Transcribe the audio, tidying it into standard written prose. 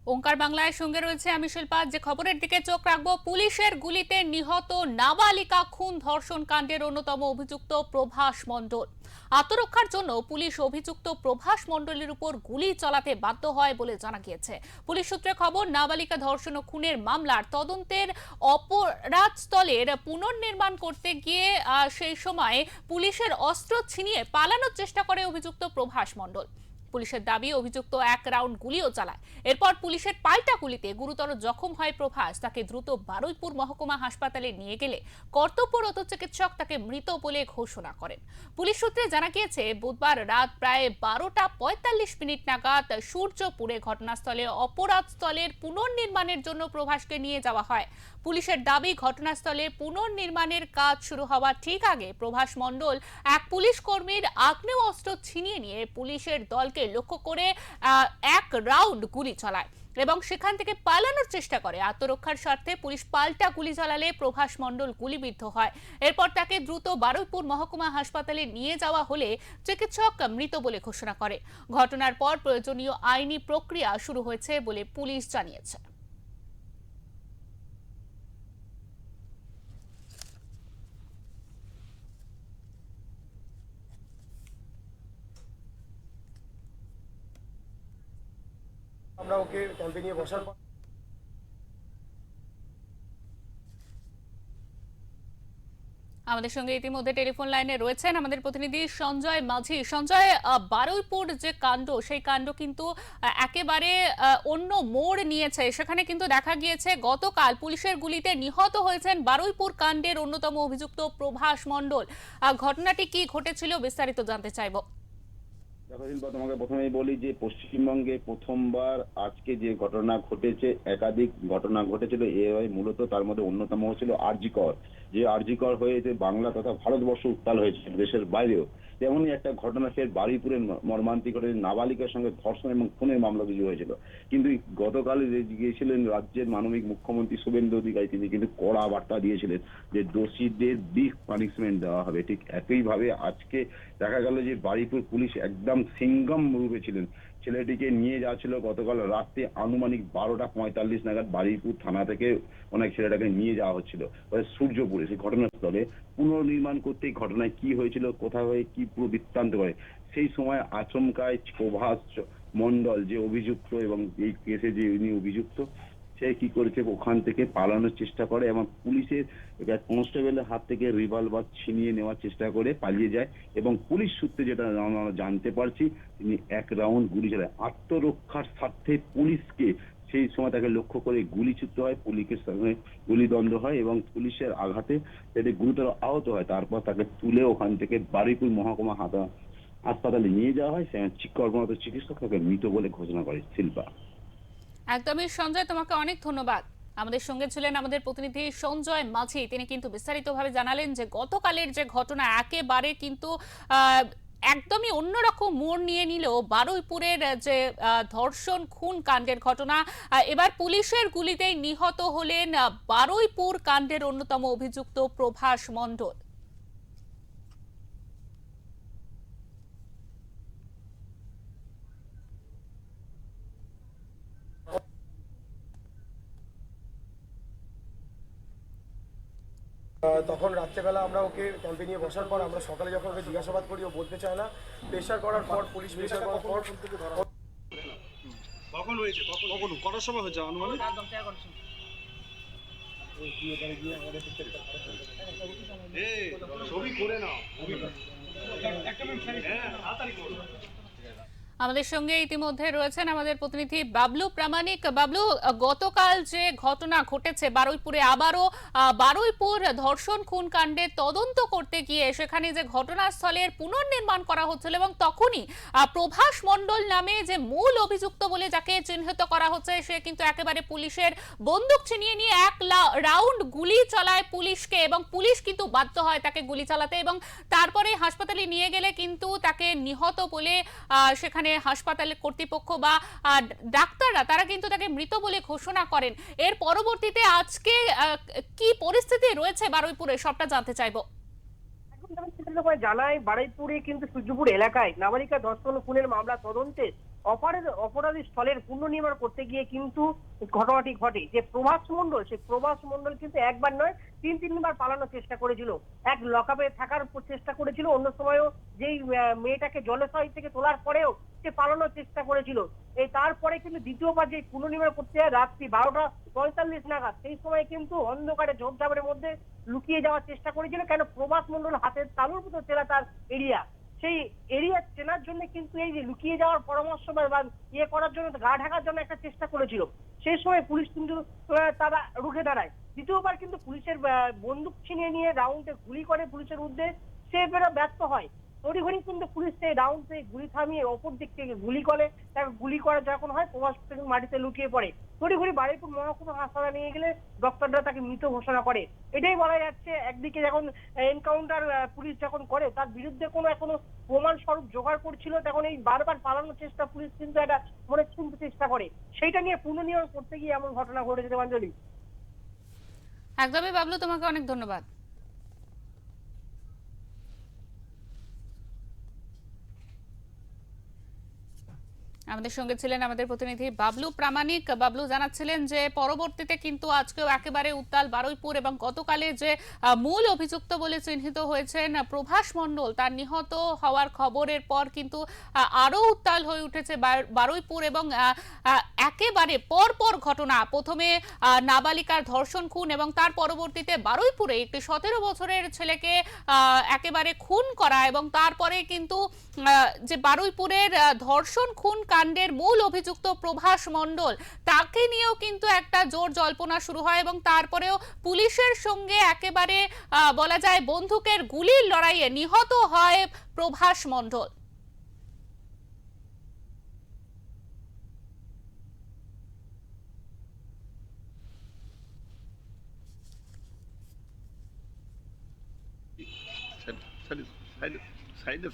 ওঙ্কার বাংলায় সঙ্গে রয়েছে আমি শিল্পা। যে খবরের দিকে চোখ রাখবো, পুলিশের গুলিতে নিহত নাবালিকা খুন ধর্ষণ কাণ্ডের অন্যতম অভিযুক্ত প্রভাস মণ্ডল। আত্মরক্ষার জন্য পুলিশ অভিযুক্ত প্রভাস মণ্ডলের উপর গুলি চালাতে বাধ্য হয় বলে জানা গিয়েছে। পুলিশ সূত্রে খবর, নাবালিকা ধর্ষণ ও খুনের মামলার তদন্তের অপরাধস্থলের পুনর্নির্মাণ করতে গিয়ে সেই সময় পুলিশের অস্ত্র ছিনিয়ে পালানোর চেষ্টা করে অভিযুক্ত প্রভাস মণ্ডল। পুলিশের দাবি, অভিযুক্ত এক রাউন্ড গুলিও চালায়। এরপর পুলিশের পাল্টা গুলিতে গুরুতর জখম হয় প্রভাস। তাকে দ্রুত বারুইপুর মহকুমা হাসপাতালে নিয়ে গেলে কর্তব্যরত চিকিৎসক তাকে মৃত বলে ঘোষণা করেন। পুলিশ সূত্রে জানা গিয়েছে, বুধবার রাত প্রায় 12:45 নাগাদ সূর্যপুরে ঘটনাস্থলে অপরাধস্থলের পুনর্নির্মাণের জন্য প্রভাসকে নিয়ে যাওয়া হয়। পুলিশের দাবি, ঘটনাস্থলে পুনর্নির্মাণের কাজ শুরু হওয়ার ঠিক আগে প্রভাস মণ্ডল এক পুলিশ কর্মীর আগ্নেয়াস্ত্র ছিনিয়ে নিয়ে পুলিশের দলকে লক্ষ্য করে এক রাউন্ড গুলি চালায় এবং সেখান থেকে পালানোর চেষ্টা করে। আত্মরক্ষার স্বার্থে পুলিশ পাল্টা গুলি চালালে প্রভাস মণ্ডল গুলিবিদ্ধ হয়। এরপর তাকে দ্রুত বারুইপুর মহকুমা হাসপাতালে নিয়ে যাওয়া হলে চিকিৎসক মৃত বলে ঘোষণা করে। ঘটনার পর প্রয়োজনীয় আইনি প্রক্রিয়া শুরু হয়েছে বলে পুলিশ জানিয়েছে। আমরা ওকে ক্যাম্পে নিয়ে বসার পর আমাদের সঙ্গে ইতিমধ্যে টেলিফোন লাইনে রয়েছেন আমাদের প্রতিনিধি সঞ্জয় মাঝি। সঞ্জয়, বারুইপুর যে কাণ্ড, সেই কাণ্ড কিন্তু একেবারে অন্য মোড় নিয়েছে। সেখানে কিন্তু দেখা গিয়েছে গতকাল পুলিশের গুলিতে নিহত হয়েছেন বারুইপুর কাণ্ডের অন্যতম অভিযুক্ত প্রভাস মণ্ডল। ঘটনাটি কি ঘটেছিল, বিস্তারিত জানতে চাইব। দেখো শিল্পা, তোমাকে প্রথমেই বলি যে পশ্চিমবঙ্গে প্রথমবার আজকে যে ঘটনা ঘটেছে, একাধিক ঘটনা ঘটেছিল এ মূলত, তার মধ্যে অন্যতম হচ্ছিল আরজি কর। যে আরজি কর হয়েছে বাংলা তথা ভারতবর্ষ উত্তাল হয়েছে, দেশের বাইরেও। তেমনই একটা ঘটনা ফের বারুইপুরের মর্মান্তিক ঘটনা, নাবালিকার সঙ্গে ধর্ষণ এবং খুনের মামলা রুজু হয়েছিল। কিন্তু গতকাল গিয়েছিলেন রাজ্যের মাননীয় মুখ্যমন্ত্রী শুভেন্দু অধিকারী, তিনি কিন্তু কড়া বার্তা দিয়েছিলেন যে দোষীদের বিগ পানিশমেন্ট দেওয়া হবে। ঠিক একইভাবে আজকে দেখা গেল যে বারুইপুর পুলিশ একদম সিঙ্গম রূপে ছিলেন। ছেলেটিকে নিয়ে যাচ্ছিল গতকাল রাত্রে আনুমানিক 12:45 নাগাদ বারুইপুর থানা থেকে অনেক ছেলেটাকে নিয়ে যাওয়া হচ্ছিল সূর্যপুরে সেই ঘটনাস্থলে পুনর্নির্মাণ করতে। ঘটনায় কি হয়েছিল, কোথায় হয়ে কি পুরো বৃত্তান্ত করে, সেই সময় আচমকায় প্রভাস মণ্ডল যে অভিযুক্ত এবং এই কেসে যে উনি অভিযুক্ত, সে কি করেছে, ওখান থেকে পালানোর চেষ্টা করে এবং পুলিশের কনস্টেবলের হাত থেকে রিভলভার ছিনিয়ে নেওয়ার চেষ্টা করে পালিয়ে যায়। এবং পুলিশ সূত্রে যেটা আমরা জানতে পারছি, তিনি এক রাউন্ড গুলি চালায়। আত্মরক্ষার স্বার্থে পুলিশকে সেই সময় তাকে লক্ষ্য করে গুলি ছুটতে হয়, পুলিশের সঙ্গে গুলিদ্বন্দ্ব হয় এবং পুলিশের আঘাতে সেটি গুরুতর আহত হয়। তারপর তাকে তুলে ওখান থেকে বারুইপুর মহকুমা হাসপাতালে নিয়ে যাওয়া হয়। কর্মরত চিকিৎসক তাকে মৃত বলে ঘোষণা করে। শিল্পা, একদমই সঞ্জয়, তোমাকে অনেক ধন্যবাদ। আমাদের সঙ্গে ছিলেন আমাদের প্রতিনিধি সঞ্জয় মাঝি। তিনি কিন্তু বিস্তারিতভাবে জানালেন যে গতকালের যে ঘটনা একেবারে কিন্তু একদমই অন্যরকম মোড় নিয়ে নিল বারুইপুরের যে ধর্ষণ খুন কাণ্ডের ঘটনা। এবার পুলিশের গুলিতেই নিহত হলেন বারুইপুর কাণ্ডের অন্যতম অভিযুক্ত প্রভাস মণ্ডল। তখন রাত্রেবেলা আমরা ওকে ক্যাম্পে নিয়ে বসার পর আমরা সকালে যখন ওকে জিজ্ঞাসাবাদ করি, ও বলতে চায় না। প্রেশার করার পর পুলিশ প্রেশার করার পর কখন হয়েছে, কখন কটার সময় হয়েছে আনুমানিক? ছবি করে নাও, একটা মিনিট, হ্যাঁ তাড়াতাড়ি করো। আমাদের সঙ্গে ইতিমধ্যে রয়েছেন আমাদের প্রতিনিধি বাবলু প্রামাণিক। বাবলু, গতকাল যে ঘটনা ঘটেছে বারুইপুরে, আবারও বারুইপুর ধর্ষণ খুন কাণ্ডে তদন্ত করতে গিয়ে সেখানে যে ঘটনাস্থলের পুনর্নির্মাণ করা হচ্ছিল এবং তখনই প্রভাস মণ্ডল নামে যে মূল অভিযুক্ত বলে যাকে চিহ্নিত করা হচ্ছে, সে কিন্তু একেবারে পুলিশের বন্দুক ছিনিয়ে নিয়ে এক রাউন্ড গুলি চালায় পুলিশকে এবং পুলিশ কিন্তু বাধ্য হয় তাকে গুলি চালাতে এবং তারপরে হাসপাতালে নিয়ে গেলে কিন্তু তাকে নিহত বলে সেখানে হাসপাতালের কর্তৃপক্ষ বা ডাক্তাররা তারা কিন্তু তাকে মৃত বলে ঘোষণা করেন। এর পরবর্তীতে আজকে কি পরিস্থিতি রয়েছে বারুইপুরে, সবটা জানতে চাইবো। জানায় বারুইপুরে কিন্তু সূর্যপুর এলাকায় নাবালিকা ধর্ষণ খুনের মামলা তদন্তে অপরাধী স্থলের পুনর্নির্মাণ করতে গিয়ে কিন্তু ঘটনাটি ঘটে। যে প্রভাস মণ্ডল, সেই প্রভাস মণ্ডল কিন্তু একবার নয় তিনবার পালানোর চেষ্টা করেছিল। এক লকআপে থাকার চেষ্টা করেছিল, অন্য সময়ও যেই মেয়েটাকে জলাশয় থেকে তোলার পরেও সে পালানোর চেষ্টা করেছিল। এই তারপরে কিন্তু দ্বিতীয়বার যে পুনর্নির্মাণ করতে যায় রাত্রি 12:45 নাগাদ, সেই সময় কিন্তু অন্ধকারে ঝোপঝাপের মধ্যে লুকিয়ে যাওয়ার চেষ্টা করেছিল। কেন প্রভাস মণ্ডল হাতের তালুর মতো চেনা তার এরিয়া, সেই এরিয়া চেনার জন্য কিন্তু এই যে লুকিয়ে যাওয়ার পরামর্শ বা ইয়ে করার জন্য, গা ঢাকার জন্য একটা চেষ্টা করেছিল। সেই সময় পুলিশ কিন্তু তারা রুখে দাঁড়ায়। দ্বিতীয়বার কিন্তু পুলিশের বন্দুক ছিনিয়ে নিয়ে রাউন্ডে গুলি করে পুলিশের উদ্দেশ্যে, সে ব্যর্থ হয়। তড়িঘড়ি কিন্তু পুলিশ সেই রাউন্ডে গুলি থামিয়ে অপর দিক থেকে গুলি করে, তাকে গুলি করা যখন হয় প্রভাস মাটিতে লুকিয়ে পড়ে। তড়িঘড়ি বারুইপুর মহকুমা হাসপাতালে নিয়ে গেলে ডক্টররা তাকে মৃত ঘোষণা করে। এটাই বলা যাচ্ছে, একদিকে যখন এনকাউন্টার পুলিশ যখন করে তার বিরুদ্ধে এখনো প্রমাণ স্বরূপ জোগাড় করছিল, তখন এই বারবার পালানোর চেষ্টা পুলিশ কিন্তু একটা মনে শুনতে চেষ্টা করে। সেইটা নিয়ে পুনর্নির্মাণ করতে গিয়ে এমন ঘটনা ঘটেছে দেবাঞ্জলি। একদমই বাবলু, তোমাকে অনেক ধন্যবাদ। আমাদের সঙ্গে ছিলেন আমাদের প্রতিনিধি বাবলু প্রামাণিক। বাবলু জানাচ্ছিলেন যে পরবর্তীতে কিন্তু আজকেও একেবারে উত্তাল বারুইপুর, এবং গতকালে যে মূল অভিযুক্ত বলে চিহ্নিত হয়েছেন প্রভাস মণ্ডল, তার নিহত হওয়ার খবরের পর কিন্তু আরো উত্তাল হয়ে উঠেছে বারুইপুর, এবং একেবারে পরপর ঘটনা। প্রথমে নাবালিকার ধর্ষণ খুন, এবং তার পরবর্তীতে বারুইপুরে একটি 17 বছরের ছেলেকে একেবারে খুন করা, এবং তারপরে কিন্তু যে বারুইপুরের ধর্ষণ খুন কাণ্ডের মূল অভিযুক্ত প্রভাস মণ্ডল, তাকে নিয়েও কিন্তু একটা জোর জল্পনা শুরু হয়, এবং তারপরেও পুলিশের সঙ্গে একেবারে বলা যায় বন্দুকের গুলির লড়াইয়ে নিহত হয় প্রভাস মণ্ডল। সাইডে সাইডে সাইডে